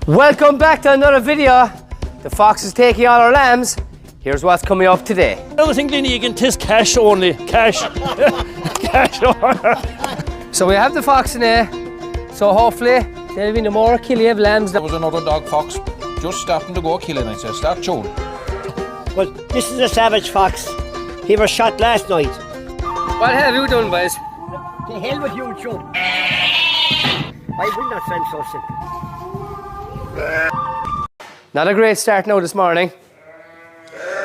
Welcome back to another video. The fox is taking all our lambs. Here's what's coming up today. I think Linnegan, 'tis cash only. Cash. Cash only. So we have the fox in there. So hopefully there'll be no more killi of lambs. There was another dog fox just starting to go killing. I said, start chewing. Well, this is a savage fox. He was shot last night. What have you done, boys? The hell with you, Joe. I will not send so simple. Not a great start now this morning.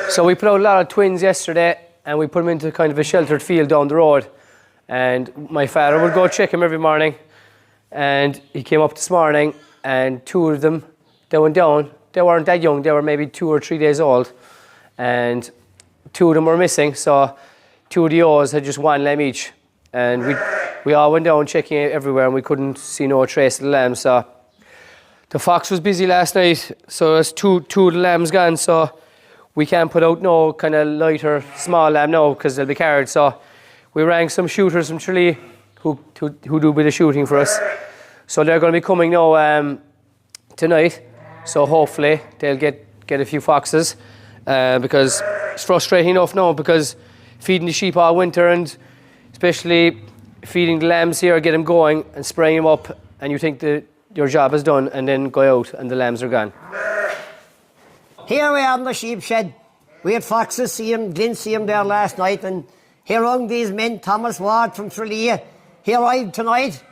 So we put out a lot of twins yesterday and we put them into kind of a sheltered field down the road. And my father would go check him every morning. And he came up this morning and two of them, they went down. They weren't that young, they were maybe 2 or 3 days old. And two of them were missing, so two of the O's had just one lamb each. And we all went down checking it everywhere and we couldn't see no trace of the lamb. So the fox was busy last night, so there's two of the lambs gone, so we can't put out no kind of lighter, small lamb now because they'll be carried. So we rang some shooters from Tralee who do a bit of shooting for us. So they're going to be coming now tonight. So hopefully they'll get a few foxes because it's frustrating enough now because feeding the sheep all winter and especially feeding the lambs here, get them going and spraying them up, and you think that your job is done and then go out and the lambs are gone. Here we are in the sheep shed. We had foxes didn't see him there last night, and here among these men, Thomas Ward from Tralee, he arrived tonight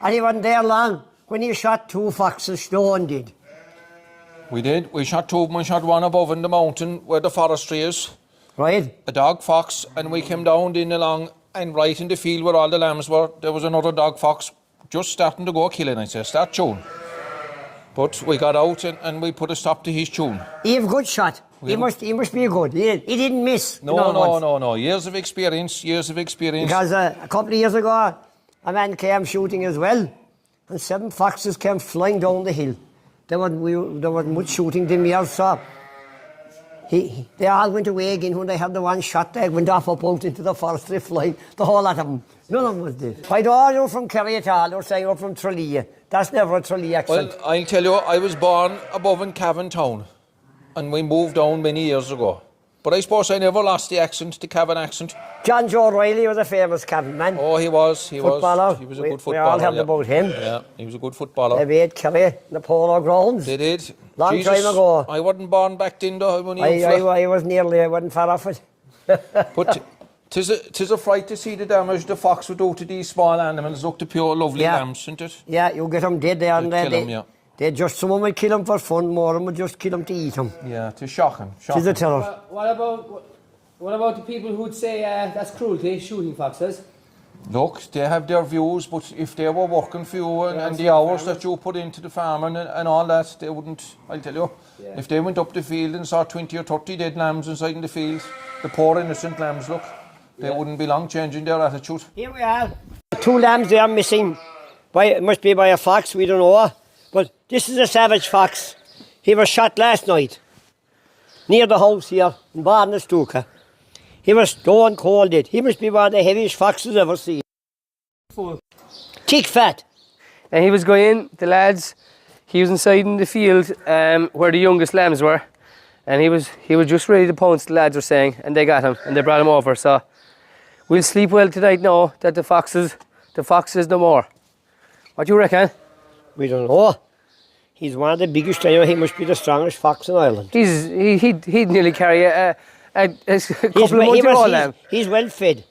and he wasn't there long when he shot 2 foxes, Stone did. We did. We shot 2 of them. We shot one above in the mountain where the forestry is. Right. A dog fox, and we came down in along and right in the field where all the lambs were, there was another dog fox just starting to go killing. I said, start chewing. But we got out and we put a stop to his chewing. He have a good shot. He must be good. He didn't miss. No. Years of experience. Because a couple of years ago, a man came shooting as well, and 7 foxes came flying down the hill. There wasn't much shooting them here, so they all went away again when they had the one shot. They went off up out into the forest, they flying, the whole lot of them. None of them was dead. I know you're from Kerry at all, you're saying you're from Tralee. That's never a Tralee accent. Well, I'll tell you, I was born above in Cavan town, and we moved down many years ago. But I suppose I never lost the accent, the Cavan accent. John Joe Riley was a famous Cavan man. Oh, he was. Footballer. He was a good footballer. We all heard about him. Yeah, he was a good footballer. They made Kerry in the polo grounds. They did. Long time ago. I wasn't born back then though. I was nearly, I wasn't far off it. But tis a fright to see the damage the fox would do to these small animals. Look, the pure lovely lambs, isn't it? Yeah, you get them dead there and someone would kill them for fun, more than would just kill them to eat them. Yeah, to shock them. Tis a terror. What about the people who'd say that's cruelty, shooting foxes? Look, they have their views, but if they were working for you and the hours that you put into the farm and all that, they wouldn't, I'll tell you. Yeah. If they went up the field and saw 20 or 30 dead lambs inside in the field, the poor innocent lambs, look, they wouldn't be long changing their attitude. Here we are. 2 lambs they are missing. It must be by a fox, we don't know. But this is a savage fox. He was shot last night near the house here in Barnestuka. He was stone cold dead. He must be one of the heaviest foxes ever seen. Thick fat. And he was going in, the lads, he was inside in the field where the youngest lambs were. And he was just ready to pounce, the lads were saying, and they got him and they brought him over. So we'll sleep well tonight now that the fox is no more. What do you reckon? We don't know. He's one of the biggest. I know he must be the strongest fox in Ireland. He'd nearly carry a couple of months old lamb. He's well fed.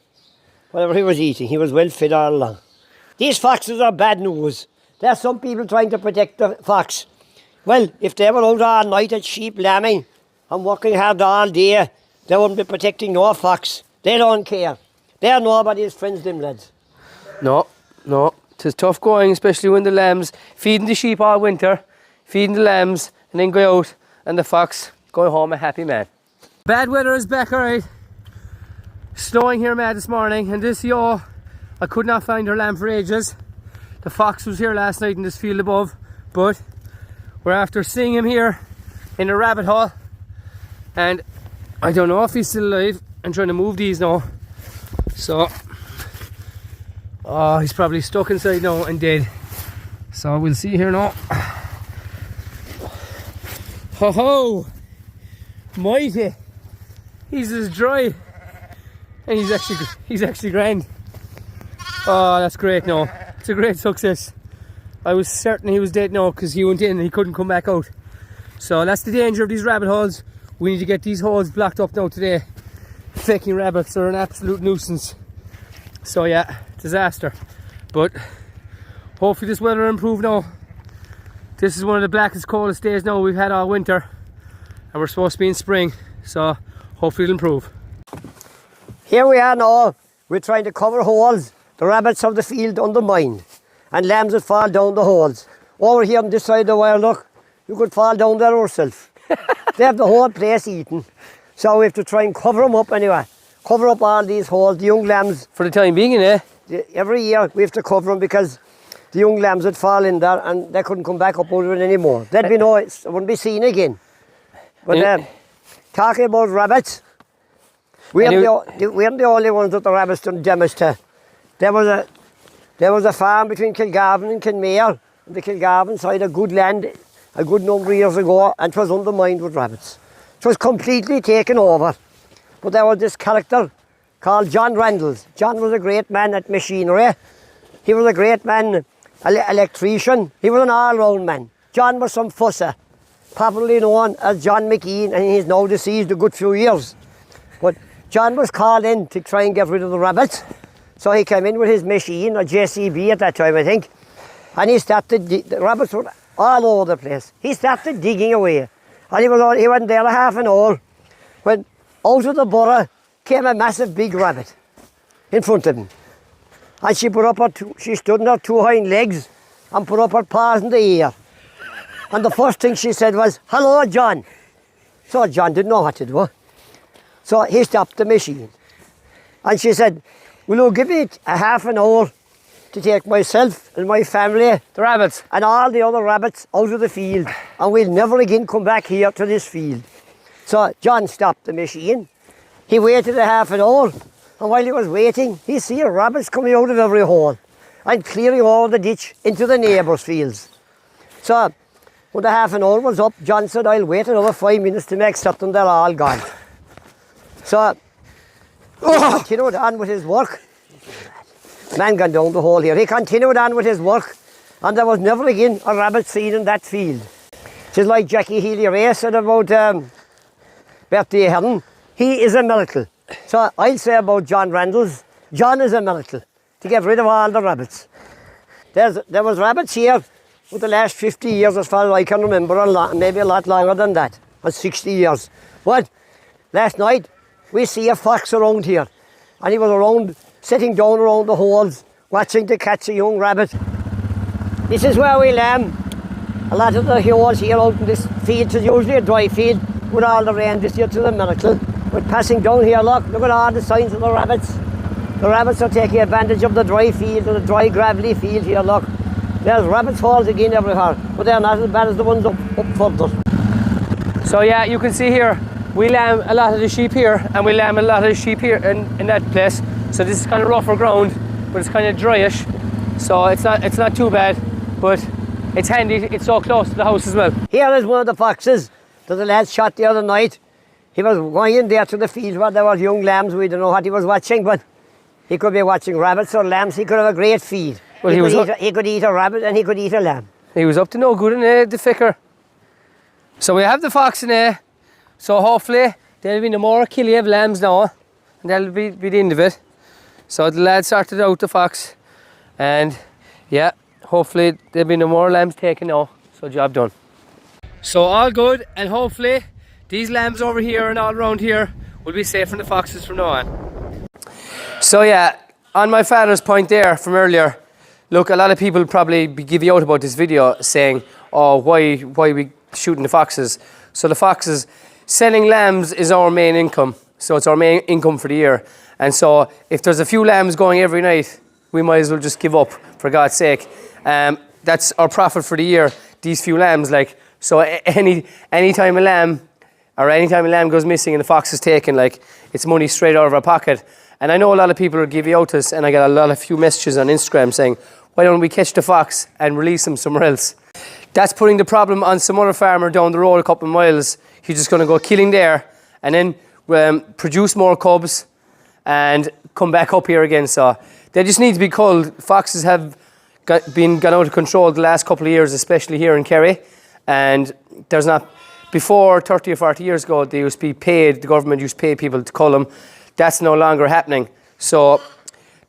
Whatever he was eating, he was well fed all along. These foxes are bad news. There are some people trying to protect the fox. Well, if they were out all night at sheep lambing and working hard all day, they wouldn't be protecting no fox. They don't care. They're nobody's friends, them lads. No. It's tough going, especially when the lambs, feeding the sheep all winter, feeding the lambs, and then go out, and the fox going home a happy man. Bad weather is back, alright. Snowing here mad this morning, and this I could not find our lamb for ages. The fox was here last night in this field above, but we're after seeing him here in a rabbit hole, and I don't know if he's still alive. I'm trying to move these now. So, he's probably stuck inside now and dead. So we'll see here now. Ho ho! Mighty! He's as dry. And he's actually grand. Oh, that's great now. It's a great success. I was certain he was dead now because he went in and he couldn't come back out. So that's the danger of these rabbit holes. We need to get these holes blocked up now today. Fecking rabbits are an absolute nuisance. So yeah, disaster. But hopefully this weather will improve now. This is one of the blackest, coldest days now we've had all winter. And we're supposed to be in spring. So hopefully it'll improve. Here we are now. We're trying to cover holes. The rabbits of the field undermined. And lambs that fall down the holes. Over here on this side of the wire, look. You could fall down there yourself. They have the whole place eaten. So we have to try and cover them up anyway. Cover up all these holes, the young lambs. For the time being, eh? Every year we have to cover them because the young lambs would fall in there and they couldn't come back up out of it anymore. They'd be no, it wouldn't be seen again. But talking about rabbits, we aren't the only ones that the rabbits done damage to. There was a farm between Kilgarvan and Kenmare, on the Kilgarvan side of good land, a good number of years ago, and it was undermined with rabbits. It was completely taken over. But there was this character called John Randalls. John was a great man at machinery. He was a great man, electrician. He was an all-round man. John was some fusser, popularly known as John McKean, and he's now deceased a good few years. But John was called in to try and get rid of the rabbits. So he came in with his machine, a JCB at that time, I think, and he started, the rabbits were all over the place. He started digging away, and he wasn't there a half an hour when out of the borough came a massive big rabbit in front of him. And she stood on her two hind legs and put up her paws in the air. And the first thing she said was, "Hello, John." So John didn't know what to do. So he stopped the machine. And she said, "Will you give me a half an hour to take myself and my family, The rabbits. and all the other rabbits out of the field, and we'll never again come back here to this field." So John stopped the machine. He waited a half an hour, and while he was waiting, he see rabbits coming out of every hole and clearing all the ditch into the neighbours' fields. So when the half an hour was up, John said, "I'll wait another 5 minutes to make certain they're all gone." So he continued on with his work. Man gone down the hole here. He continued on with his work, and there was never again a rabbit seen in that field. Just like Jackie Healy-Ray said about Bertie Heron, he is a miracle. So I'll say about John Randalls, John is a miracle to get rid of all the rabbits. There was rabbits here for the last 50 years as far as I can remember, and maybe a lot longer than that, or 60 years. But last night we see a fox around here, and he was around, sitting down around the holes, watching to catch a young rabbit. This is where we lamb. A lot of the holes here out in this field is usually a dry field with all the rain. This year to the miracle. But passing down here, look at all the signs of the rabbits. The rabbits are taking advantage of the dry field, the dry gravelly field here, look. There's rabbits holes again everywhere, but they're not as bad as the ones up further. So yeah, you can see here, we lamb a lot of the sheep here, and we lamb a lot of the sheep here in that place. So this is kind of rougher ground, but it's kind of dryish. So it's not too bad, but it's handy. It's so close to the house as well. Here is one of the foxes that the lads shot the other night. He was going in there to the field where there was young lambs. We don't know what he was watching, but he could be watching rabbits or lambs. He could have a great feed. Well, he could eat a rabbit and he could eat a lamb. He was up to no good in the ficker. So we have the fox in there. So hopefully there'll be no more killi of lambs now, and that'll be the end of it. So the lads sorted out the fox, and yeah, hopefully there'll be no more lambs taken now. So job done. So all good, and hopefully these lambs over here and all around here will be safe from the foxes from now on. So yeah, on my father's point there from earlier, look, a lot of people probably give you out about this video saying, "Oh, why we shooting the foxes?" So the foxes, selling lambs is our main income. So it's our main income for the year. And so if there's a few lambs going every night, we might as well just give up, for God's sake. That's our profit for the year, these few lambs. Like, so any time a lamb goes missing and the fox is taken, like, it's money straight out of our pocket. And I know a lot of people will give you out to us, and I get few messages on Instagram saying, "Why don't we catch the fox and release him somewhere else?" that's putting the problem on some other farmer down the road a couple of miles. He's just going to go killing there and then produce more cubs and come back up here again. So they just need to be culled. Foxes have gone out of control the last couple of years, especially here in Kerry. And there's not, before 30 or 40 years ago, they used to be paid, the government used to pay people to cull them. That's no longer happening. So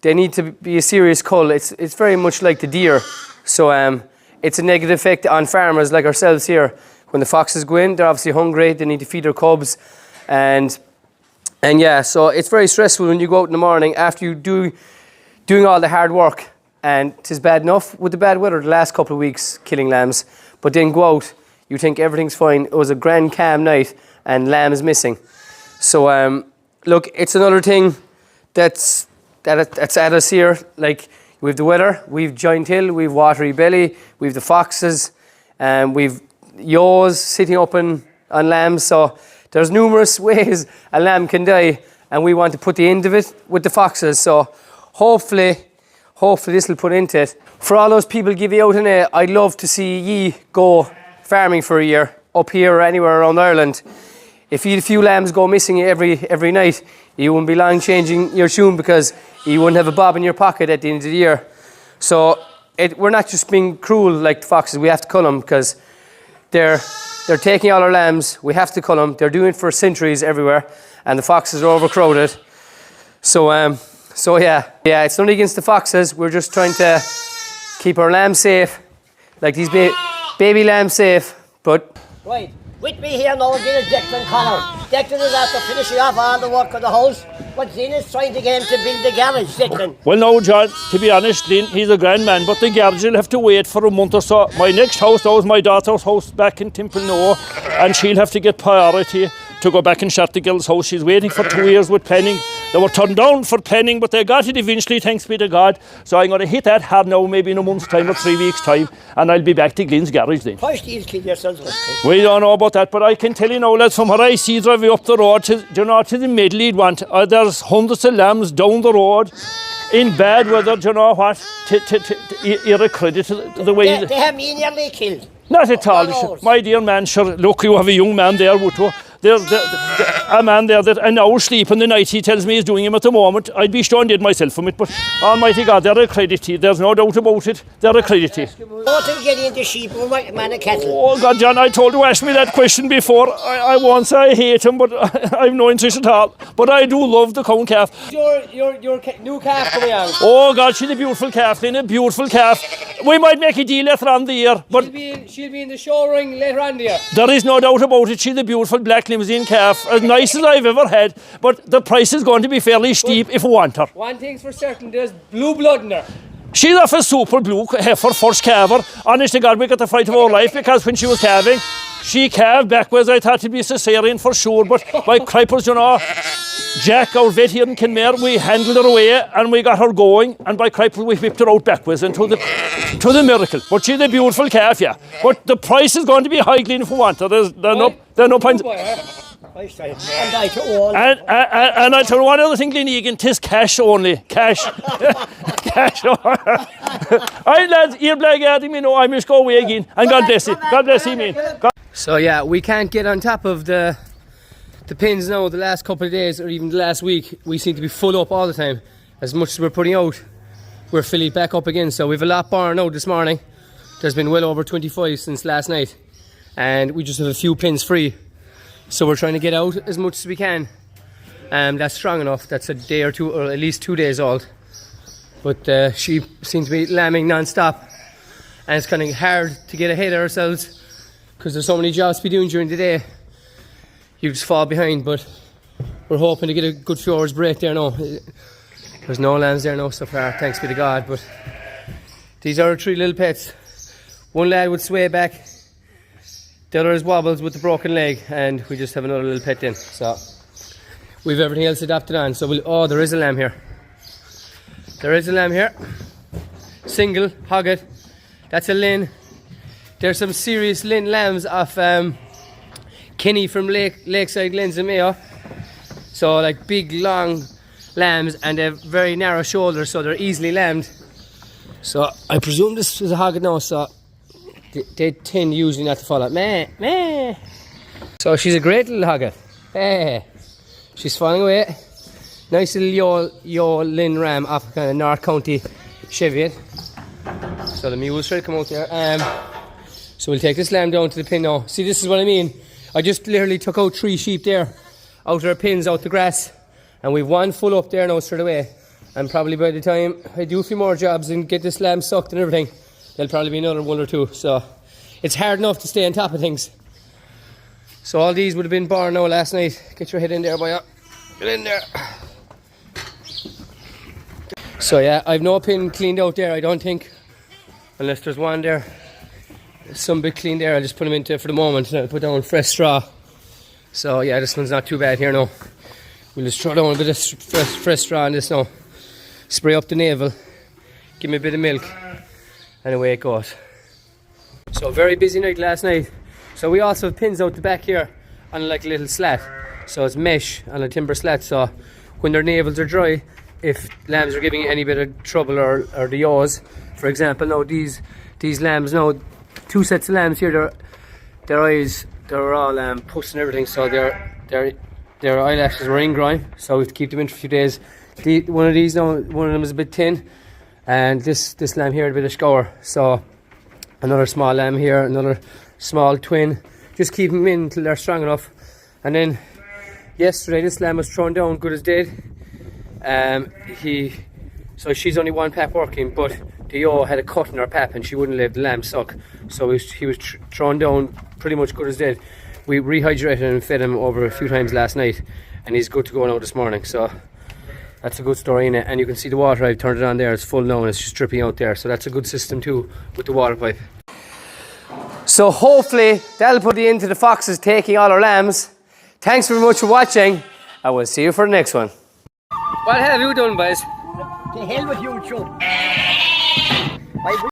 they need to be a serious cull. It's very much like the deer. So it's a negative effect on farmers like ourselves here. When the foxes go in, they're obviously hungry, they need to feed their cubs. And yeah, so it's very stressful when you go out in the morning after you doing all the hard work. And it is bad enough with the bad weather the last couple of weeks killing lambs. But then go out, you think everything's fine. It was a grand calm night and lamb is missing. So look, it's another thing that's at us here. Like, we've the weather, we've Giant Hill, we've Watery Belly, we've the foxes, and we've yaws sitting up on lambs. So there's numerous ways a lamb can die, and we want to put the end of it with the foxes. So hopefully this will put into it. For all those people giving out in it, I'd love to see ye go farming for a year up here or anywhere around Ireland. If you had a few lambs go missing every night, you wouldn't be long changing your tune because you wouldn't have a bob in your pocket at the end of the year. So we're not just being cruel like the foxes. We have to cull them because they're taking all our lambs. We have to cull them. They're doing it for centuries everywhere, and the foxes are overcrowded. So yeah, it's not against the foxes. We're just trying to keep our lambs safe, like these baby lambs safe. But Right, with me here now again is Declan Connor. Declan is after finishing off all the work of the house, but Zin is trying to get him to build the garage, Declan. Well, no, John, to be honest, Lynn, he's a grand man, but the garage will have to wait for a month or so. My next house, that was my daughter's house back in Timplenoe, and she'll have to get priority to go back and shut the girl's house. She's waiting for 2 years with planning. They were turned down for planning, but they got it eventually, thanks be to God. So I'm going to hit that hard now, maybe in a month's time or 3 weeks' time, and I'll be back to Glenn's garage then. First, you kill yourselves with it. We don't know about that, but I can tell you now, lads, from what I see driving up the road, to the middle you'd want, there's hundreds of lambs down the road in bad weather, do you know what? You're a credit to the way... They have me nearly killed. Not at all. My dear man, sure, look, you have a young man there, Woodrow. There's a man there that an hour sleep in the night, he tells me he's doing him at the moment. I'd be stoned dead myself from it, but almighty God, they're a credit to you. There's no doubt about it. They're a credit to you. What to get into sheep or man of cattle? Oh God, John, I told you, ask me that question before. I won't say I hate him, but I've no interest at all. But I do love the cow calf. your new calf coming out. Oh God, she's a beautiful calf, Lynn, a beautiful calf. We might make a deal later on the year, but She'll be in the show ring later on the year. there is no doubt about it. She's a beautiful black limousine calf, as nice as I've ever had. But the price is going to be fairly steep if we want her. One thing's for certain, there's blue blood in her. She's off a super blue heifer, first calver. Honest to God, we got the fight of our life because when she was calving, she calved backwards. I thought it'd be cesarean for sure, but by cripers, you know, Jack, our vet here in Kenmare, we handled her away and we got her going, and by cripers we whipped her out backwards into the miracle. But she's a beautiful calf, yeah. But the price is going to be high, Glenn, if we want her. There's no point. And I to all. And I tell you one other thing, Glenn Egan, 'tis cash only. Cash. Cash. Alright, lads, you're blackguarding me now. I must go away again. And God bless you. God bless you, man. So yeah, we can't get on top of the pins now. The last couple of days or even the last week, we seem to be full up all the time. As much as we're putting out, we're filling back up again. So we've a lot born out this morning. There's been well over 25 since last night, and we just have a few pins free. So we're trying to get out as much as we can. That's strong enough. That's a day or two, or at least 2 days old. But sheep seem to be lambing non-stop, and it's kind of hard to get ahead of ourselves because there's so many jobs to be doing during the day. You just fall behind, but we're hoping to get a good few hours break there now. There's no lambs there now so far, thanks be to God. But these are our 3 little pets. One lad would sway back, the other is wobbles with the broken leg, and we just have another little pet in. So we've everything else adapted on. So oh, there is a lamb here. There is a lamb here. Single, hog it. That's a Lynn. There's some serious Lynn lambs off Kenny from Lakeside Glens in Mayo. So like big long lambs, and they have very narrow shoulders, so they're easily lambed. So I presume this is a hog now, so they tend usually not to fall out. Meh, meh. So she's a great little hogger. Hey, she's flying away. Nice little yo Lynn ram off kind of North County Cheviot. So the mule's trying to come out there. So we'll take this lamb down to the pen now. See, this is what I mean. I just literally took out 3 sheep there, out of their pins, out the grass, and we've one full up there now straight away. And probably by the time I do a few more jobs and get this lamb sucked and everything, there'll probably be another 1 or 2. So it's hard enough to stay on top of things. So all these would have been born now last night. Get your head in there, boy. Get in there. So yeah, I've no pin cleaned out there, I don't think. Unless there's one there. Some bit clean there, I'll just put them into for the moment and I'll put down fresh straw. So yeah, this one's not too bad here now. We'll just throw down a bit of fresh straw on this now. Spray up the navel, give me a bit of milk, and away it goes. So very busy night last night. So we also have pins out the back here on like a little slat. So it's mesh on a timber slat, so when their navels are dry, if lambs are giving any bit of trouble or the yaws, for example, now these lambs now, 2 sets of lambs here, their eyes, they're all puss and everything, so their eyelashes were ingrown, so we have to keep them in for a few days. One of these now, one of them is a bit thin, and this lamb here had a bit of scour, so another small lamb here, another small twin, just keep them in until they're strong enough. And then yesterday this lamb was thrown down good as dead. So she's only 1 pap working, but the yaw had a cut in her pap and she wouldn't let the lamb suck, so he was thrown down pretty much good as dead. We rehydrated and fed him over a few times last night, and he's good to go now this morning. So that's a good story in it. And you can see the water, I've turned it on there, it's full now and it's just dripping out there, so that's a good system too with the water pipe. So hopefully that'll put the end to the foxes taking all our lambs. Thanks very much for watching, and we'll see you for the next one. What have you done, boys? The hell with you, Joe.